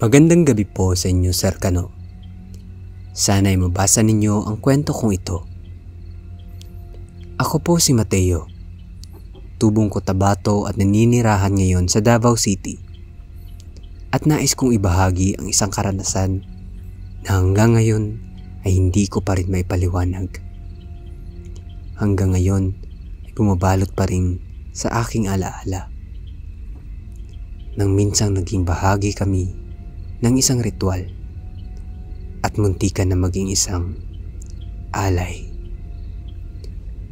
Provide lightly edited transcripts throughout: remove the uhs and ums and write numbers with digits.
Magandang gabi po sa inyo, Sir Kano. Sana'y mabasa ninyo ang kwento kong ito. Ako po si Mateo, tubong Cotabato at naninirahan ngayon sa Davao City. At nais kong ibahagi ang isang karanasan na hanggang ngayon ay hindi ko pa rin maipaliwanag. Hanggang ngayon ay bumabalot pa rin sa aking alaala. Nang minsang naging bahagi kami ng isang ritual at muntikan na maging isang alay.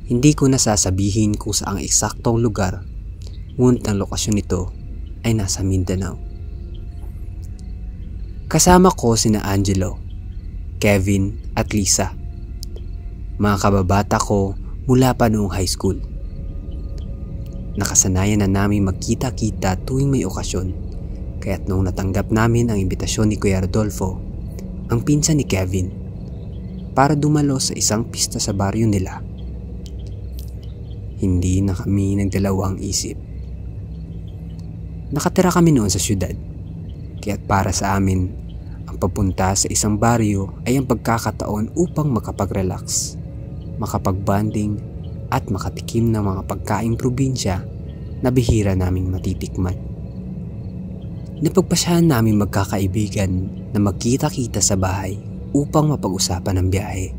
Hindi ko nasasabihin kung saang eksaktong lugar, ngunit ang lokasyon nito ay nasa Mindanao. Kasama ko sina Angelo, Kevin at Lisa, mga kababata ko mula pa noong high school. Nakasanayan na namin magkita-kita tuwing may okasyon. Kaya't noong natanggap namin ang imbitasyon ni Kuya Rodolfo, ang pinsan ni Kevin, para dumalo sa isang pista sa baryo nila, hindi na kami nagdalawang isip. Nakatira kami noon sa syudad, kaya't para sa amin, ang papunta sa isang baryo ay ang pagkakataon upang makapag-relax, makapag-bonding at makatikim ng mga pagkaing probinsya na bihira naming matitikman. Napagpasyahan namin magkakaibigan na magkita-kita sa bahay upang mapag-usapan ang biyahe.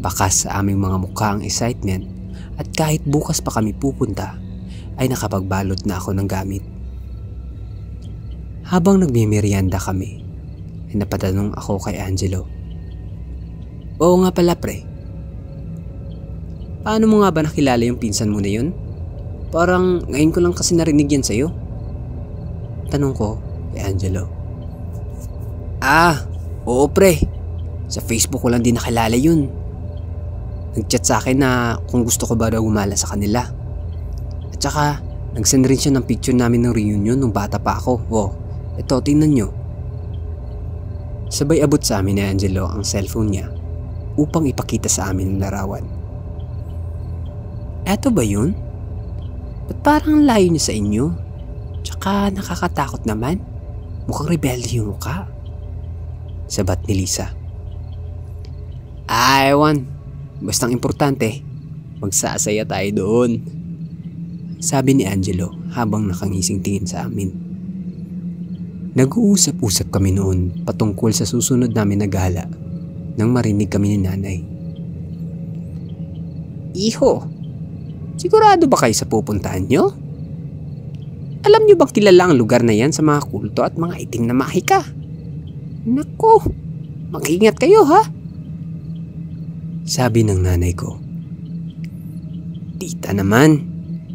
Bakas sa aming mga mukha ang excitement at kahit bukas pa kami pupunta ay nakapagbalot na ako ng gamit. Habang nagmimerienda kami ay napatanong ako kay Angelo. Oo nga pala pre, paano mo nga ba nakilala yung pinsan mo na yun? Parang ngayon ko lang kasi narinig yan sa'yo. Tanong ko kay Angelo. Oo pre, sa Facebook ko lang din nakilala yun. Nag-chat sa akin na kung gusto ko ba daw gumala sa kanila. At saka nag-send rin siya ng picture namin ng reunion nung bata pa ako. Ito tingnan nyo. Sabay abot sa amin ni Angelo ang cellphone niya upang ipakita sa amin ang larawan. Eto ba yun? Ba't parang layo niya sa inyo? Tsaka nakakatakot naman. Mukhang rebelde yung mukha. Sabat ni Lisa. Ewan. Bastang importante, magsasaya tayo doon. Sabi ni Angelo habang nakangising tingin sa amin. Nag-uusap-usap kami noon patungkol sa susunod namin na gala nang marinig kami ni nanay. Iho, sigurado ba kayo sa pupuntahan nyo? Alam nyo bang kilala ang lugar na yan sa mga kulto at mga itim na mahika? Naku, mag-ingat kayo ha? Sabi ng nanay ko. Tita naman,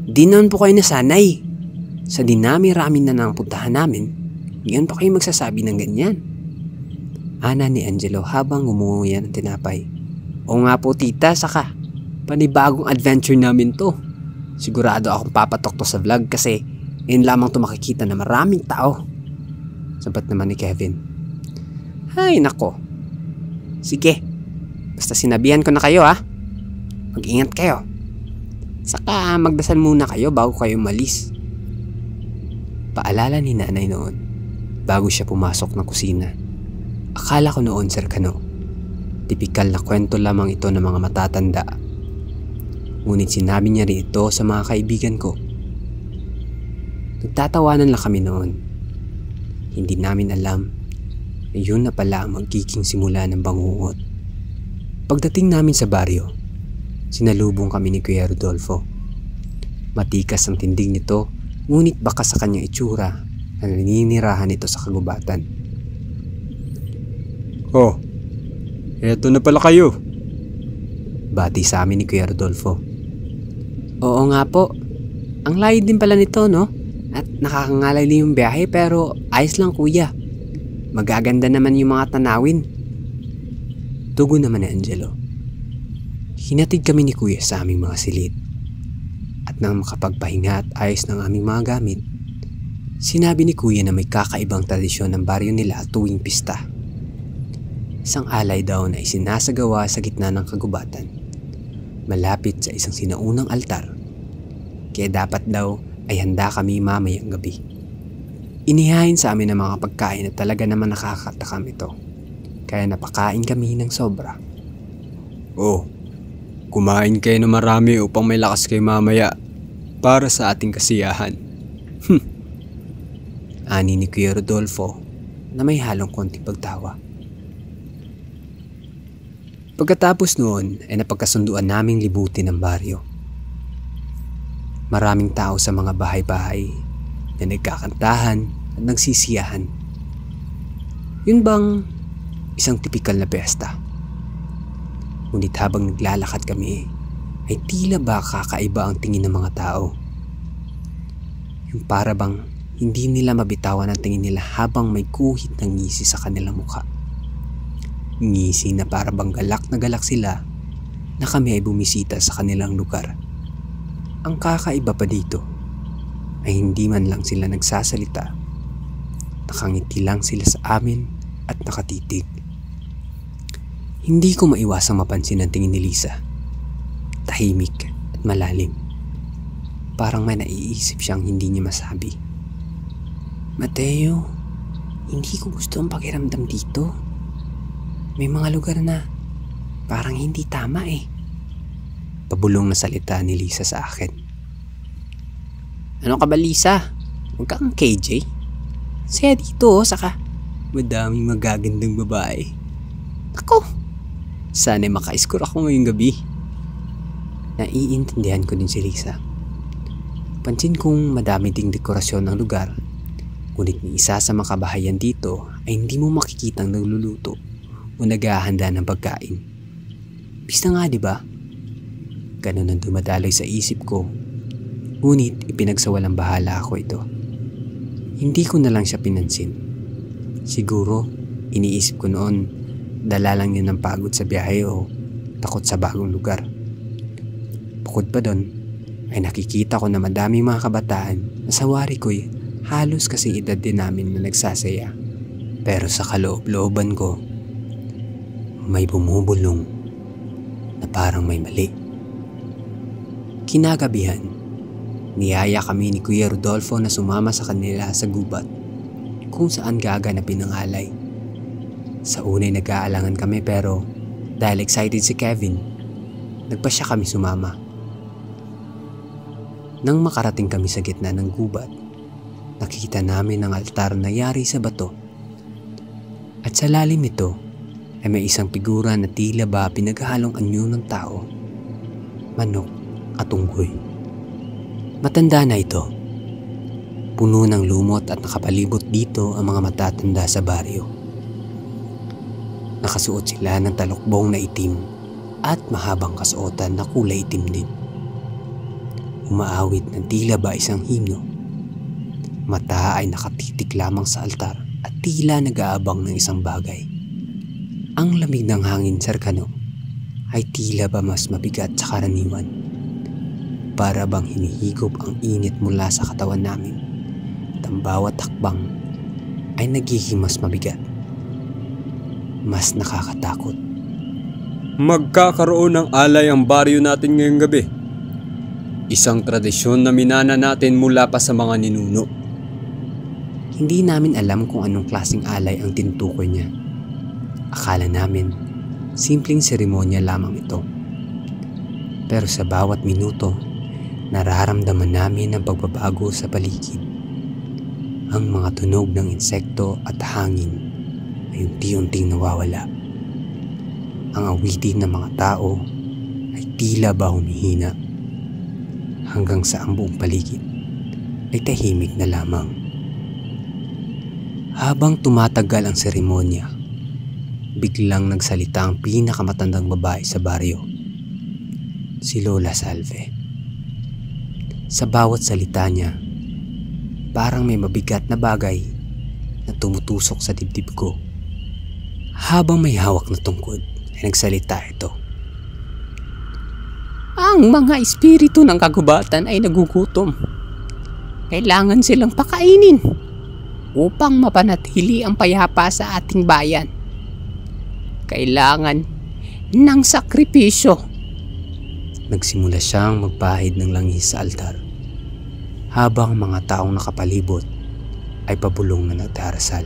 di naman po kayo nasanay. Sa dinami-rami na nang puntahan namin, ngayon pa kayo magsasabi ng ganyan. Ana ni Angelo habang umuwi ng tinapay. O nga po tita, saka panibagong adventure namin to. Sigurado akong papatok to sa vlog kasi yun lamang ito makikita na maraming tao. Sabat naman ni Kevin. Hay nako. Sige, basta sinabihan ko na kayo ha. Mag-ingat kayo. Saka magdasal muna kayo bago kayo umalis. Paalala ni nanay noon bago siya pumasok ng kusina. Akala ko noon, Sir Kano, tipikal na kwento lamang ito ng mga matatanda. Ngunit sinabi niya rin ito sa mga kaibigan ko. Nagtatawanan lang kami noon. Hindi namin alam na yun na pala ang magiging simula ng bangungot. Pagdating namin sa baryo, sinalubong kami ni Kuya Rodolfo. Matikas ang tindig nito, ngunit baka sa kanyang itsura na naninirahan ito sa kagubatan. Eto na pala kayo. Bati sa amin ni Kuya Rodolfo. Oo nga po, ang layo din pala nito no? At nakakangalay din yung biyahe pero ayos lang kuya. Magaganda naman yung mga tanawin. Tugon naman ni Angelo. Hinatid kami ni kuya sa aming mga silid. At nang makapagpahinga at ayos ng aming mga gamit, sinabi ni kuya na may kakaibang tradisyon ng baryo nila tuwing pista. Isang alay daw na isinasagawa sa gitna ng kagubatan, malapit sa isang sinaunang altar. Kaya dapat daw ay handa kami mamayang gabi. Inihain sa amin ng mga pagkain na talaga naman nakakatakam ito. Kaya napakain kami ng sobra. Oh, kumain kayo ng marami upang may lakas kayo mamaya para sa ating kasiyahan. Ani ni Kuya Rodolfo na may halong konting pagtawa. Pagkatapos noon ay napagkasunduan naming libutin ang baryo. Maraming tao sa mga bahay-bahay na nagkakantahan at nagsisiyahan. Yun bang isang tipikal na piyesta? Ngunit habang naglalakad kami ay tila ba kakaiba ang tingin ng mga tao. Yung para bang hindi nila mabitawan ang tingin nila habang may guhit ng ngisi sa kanilang mukha. Ngisi na para bang galak na galak sila na kami ay bumisita sa kanilang lugar. Ang kakaiba pa dito ay hindi man lang sila nagsasalita. Nakangiti lang sila sa amin at nakatitig. Hindi ko maiwasang mapansin ang tingin ni Lisa. Tahimik at malalim. Parang may naiisip siyang hindi niya masabi. Mateo, hindi ko gusto ang pakiramdam dito. May mga lugar na parang hindi tama eh. Pabulong na salita ni Lisa sa akin. Ano ka ba, Lisa? Huwag kang KJ. Saya dito saka madaming magagandang babae. Ako, sana'y maka-score ako ngayong gabi. Naiintindihan ko din si Lisa. Pansin kong madami ding dekorasyon ng lugar. Ngunit ni isa sa mga kabahayan dito ay hindi mo makikitang nagluluto o naghahanda ng pagkain. Pista nga, di ba? Ganun ang dumadaloy sa isip ko. Ngunit ipinagsawalang bahala ako ito. Hindi ko na lang siya pinansin. Siguro, iniisip ko noon, dala lang yun ng pagod sa biyahe o takot sa bagong lugar. Bukod pa doon, ay nakikita ko na madaming mga kabataan na sa wari ko'y halos kasing edad din namin na nagsasaya. Pero sa kaloob-looban ko, may bumubulong na parang may mali. Kinagabihan, niyaya kami ni Kuya Rodolfo na sumama sa kanila sa gubat kung saan gaganapin ang alay. Sa unay nag-aalangan kami pero dahil excited si Kevin, nagpasya kami sumama. Nang makarating kami sa gitna ng gubat, nakita namin ang altar na yari sa bato. At sa lalim nito ay may isang figura na tila ba pinaghalong anyo ng tao, manok at unggoy. Matanda na ito. Puno ng lumot at nakapalibot dito ang mga matatanda sa baryo. Nakasuot sila ng talukbong na itim at mahabang kasuotan na kulay itim din. Umaawit ng tila ba isang himno. Mata ay nakatitik lamang sa altar at tila nag-aabang ng isang bagay. Ang lamig ng hangin serkano ay tila ba mas mabigat sa karaniwan. Para bang hinihigop ang init mula sa katawan namin at ang bawat hakbang ay nagiging mas mabigat. Mas nakakatakot. Magkakaroon ng alay ang baryo natin ngayong gabi. Isang tradisyon na minana natin mula pa sa mga ninuno. Hindi namin alam kung anong klaseng alay ang tinutukoy niya. Akala namin, simpleng seremonya lamang ito. Pero sa bawat minuto, nararamdaman namin ang pagbabago sa paligid. Ang mga tunog ng insekto at hangin ay unti-unting nawawala. Ang awitin ng mga tao ay tila ba humihina hanggang sa ang buong paligid ay tahimik na lamang. Habang tumatagal ang seremonya, biglang nagsalita ang pinakamatandang babae sa baryo, si Lola Salve. Sa bawat salita niya, parang may mabigat na bagay na tumutusok sa dibdib ko. Habang may hawak na tungkod, ay nagsalita ito. Ang mga espiritu ng kagubatan ay nagugutom. Kailangan silang pakainin upang mapanatili ang payapa sa ating bayan. Kailangan ng sakripisyo. Nagsimula siyang magpahid ng langis sa altar habang mga taong nakapalibot ay pabulong na nagdarasal.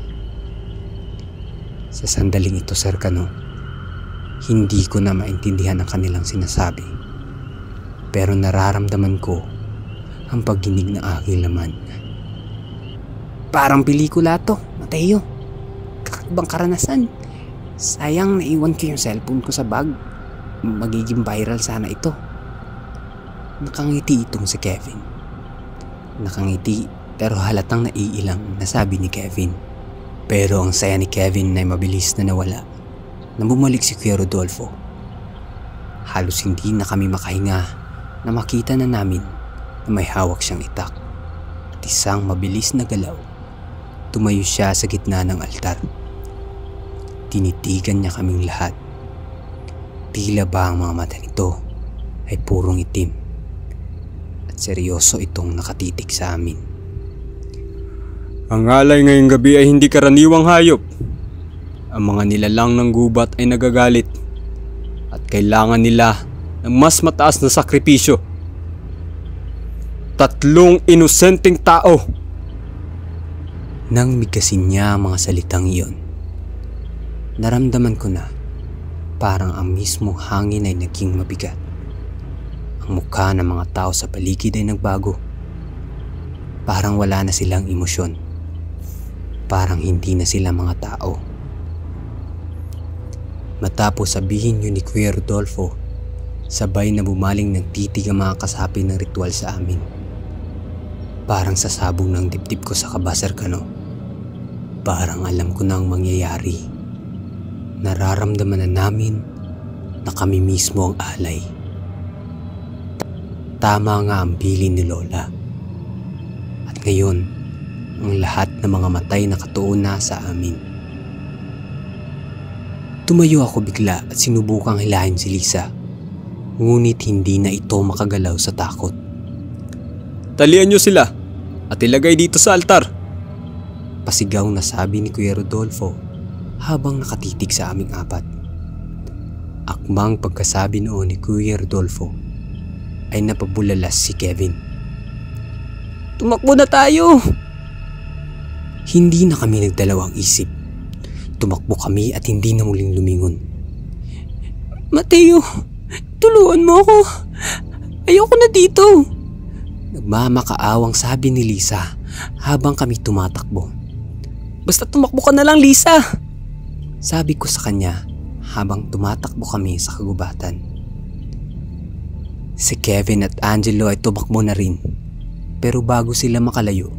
Sa sandaling ito, Sir Kano, hindi ko na maintindihan ang kanilang sinasabi. Pero nararamdaman ko ang pagginig ng aking laman. Parang pelikula to, Mateo. Kakaibang karanasan. Sayang naiwan ko yung cellphone ko sa bag. Magiging viral sana ito. Nakangiti itong si Kevin. Nakangiti pero halatang naiilang na sabi ni Kevin. Pero ang saya ni Kevin ay mabilis na nawala nang bumalik si Kuya Rodolfo. Halos hindi na kami makahinga na makita na namin na may hawak siyang itak at isang mabilis na galaw. Tumayo siya sa gitna ng altar. Tinitigan niya kaming lahat. Tila ba ang mga mata nito ay purong itim at seryoso itong nakatitig sa amin. Ang alay ngayong gabi ay hindi karaniwang hayop. Ang mga nilalang ng gubat ay nagagalit at kailangan nila ng mas mataas na sakripisyo. 3 inosenteng tao. Nang bigkasin niya ang mga salitang iyon, naramdaman ko na parang ang mismong hangin ay naging mabigat. Ang mukha ng mga tao sa paligid ay nagbago. Parang wala na silang emosyon. Parang hindi na sila mga tao. Matapos sabihin yun ni Kuya Rodolfo, sabay na bumaling ng titig ang mga kasapi ng ritual sa amin. Parang sasabog ng dibdib ko sa kaba, Sir Kano. Parang alam ko na ang mangyayari. Nararamdaman na namin na kami mismo ang alay. Tama nga ang bilin ni Lola. At ngayon, ang lahat ng mga matay nakatuon na sa amin. Tumayo ako bigla at sinubukang hilahin si Lisa. Ngunit hindi na ito makagalaw sa takot. Talian niyo sila at ilagay dito sa altar. Pasigaw na sabi ni Kuya Rodolfo habang nakatitig sa aming apat. Akmang pagkasabi noon ni Kuya Rodolfo ay napabulalas si Kevin. Tumakbo na tayo! Hindi na kami nagdalawang isip. Tumakbo kami at hindi na muling lumingon. Mateo, tulungan mo ako. Ayoko na dito. Nagmamakaawang sabi ni Lisa habang kami tumatakbo. Basta tumakbo ka na lang, Lisa. Sabi ko sa kanya habang tumatakbo kami sa kagubatan. Si Kevin at Angelo ay tumakbo na rin. Pero bago sila makalayo,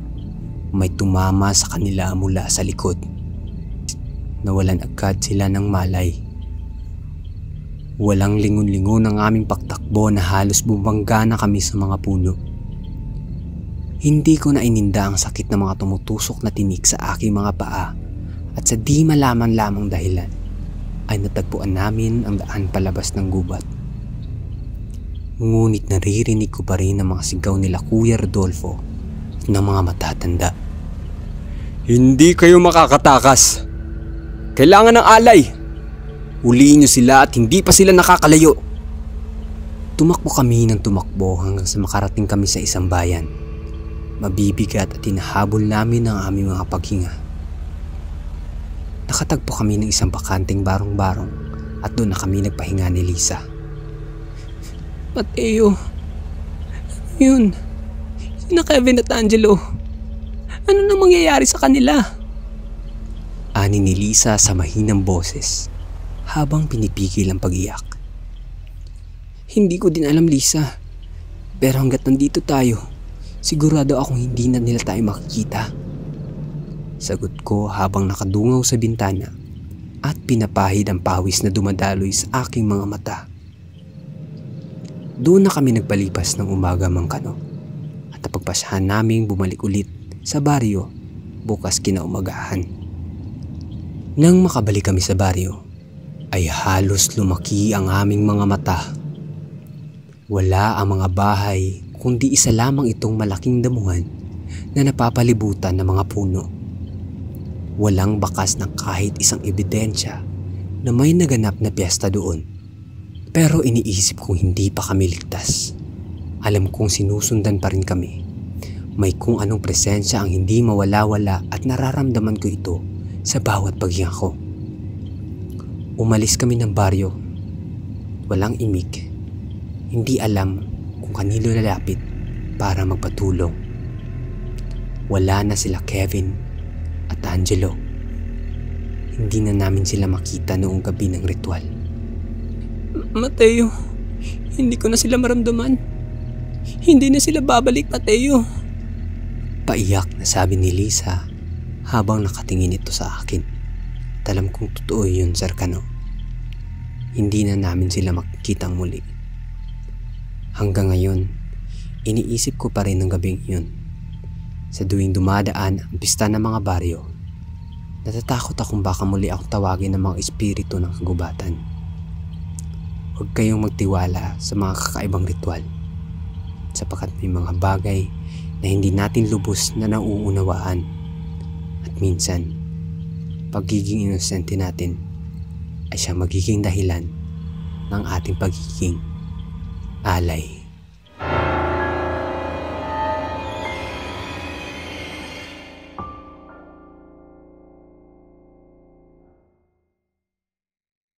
may tumama sa kanila mula sa likod. Nawalan agad sila ng malay. Walang lingon-lingon ang aming pagtakbo na halos bumangga na kami sa mga puno. Hindi ko na ininda ang sakit ng mga tumutusok na tinik sa aking mga paa at sa di malaman lamang dahilan ay natagpuan namin ang daan palabas ng gubat. Ngunit naririnig ko pa rin ang mga sigaw nila Kuya Rodolfo at ng mga matatanda. Hindi kayo makakatakas. Kailangan ng alay. Huliin niyo sila at hindi pa sila nakakalayo. Tumakbo kami ng tumakbo hanggang sa makarating kami sa isang bayan. Mabibigat at hinahabol namin ang aming mga paghinga. Nakatagpo kami ng isang bakanteng barong-barong at doon na kami nagpahinga ni Lisa. Mateo, yun, sina Kevin at Angelo. Ano nang mangyayari sa kanila? Ani ni Lisa sa mahinang boses habang pinipigil ang pag-iyak. Hindi ko din alam, Lisa. Pero hanggat nandito tayo, sigurado akong hindi na nila tayo makikita. Sagot ko habang nakadungaw sa bintana at pinapahid ang pawis na dumadaloy sa aking mga mata. Doon na kami nagpalipas ng umaga, Mang Kano, at napagpasyahan naming bumalik ulit sa baryo bukas kinaumagahan. Nang makabalik kami sa baryo, ay halos lumaki ang aming mga mata. Wala ang mga bahay kundi isa lamang itong malaking damuhan na napapalibutan ng mga puno. Walang bakas ng kahit isang ebidensya na may naganap na piyesta doon. Pero iniisip kong hindi pa kami ligtas. Alam kong sinusundan pa rin kami. May kung anong presensya ang hindi mawala-wala at nararamdaman ko ito sa bawat paghinga ko. Umalis kami ng baryo. Walang imik. Hindi alam kung kanino lalapit para magpatulong. Wala na sila Kevin at Angelo. Hindi na namin sila makita noong gabi ng ritual. Mateo, hindi ko na sila maramdaman. Hindi na sila babalik, Mateo. Paiyak na sabi ni Lisa habang nakatingin ito sa akin. At alam kong totoo yun, Sir Cano. Hindi na namin sila makikitang muli. Hanggang ngayon, iniisip ko pa rin ng gabing yun. Sa tuwing dumadaan ang pista ng mga baryo, natatakot akong baka muli akong tawagin ng mga espiritu ng kagubatan. Huwag kayong magtiwala sa mga kakaibang ritual, sapagkat may mga bagay na hindi natin lubos na nauunawaan. At minsan, pagiging inosente natin ay siya magiging dahilan ng ating pagiging alay.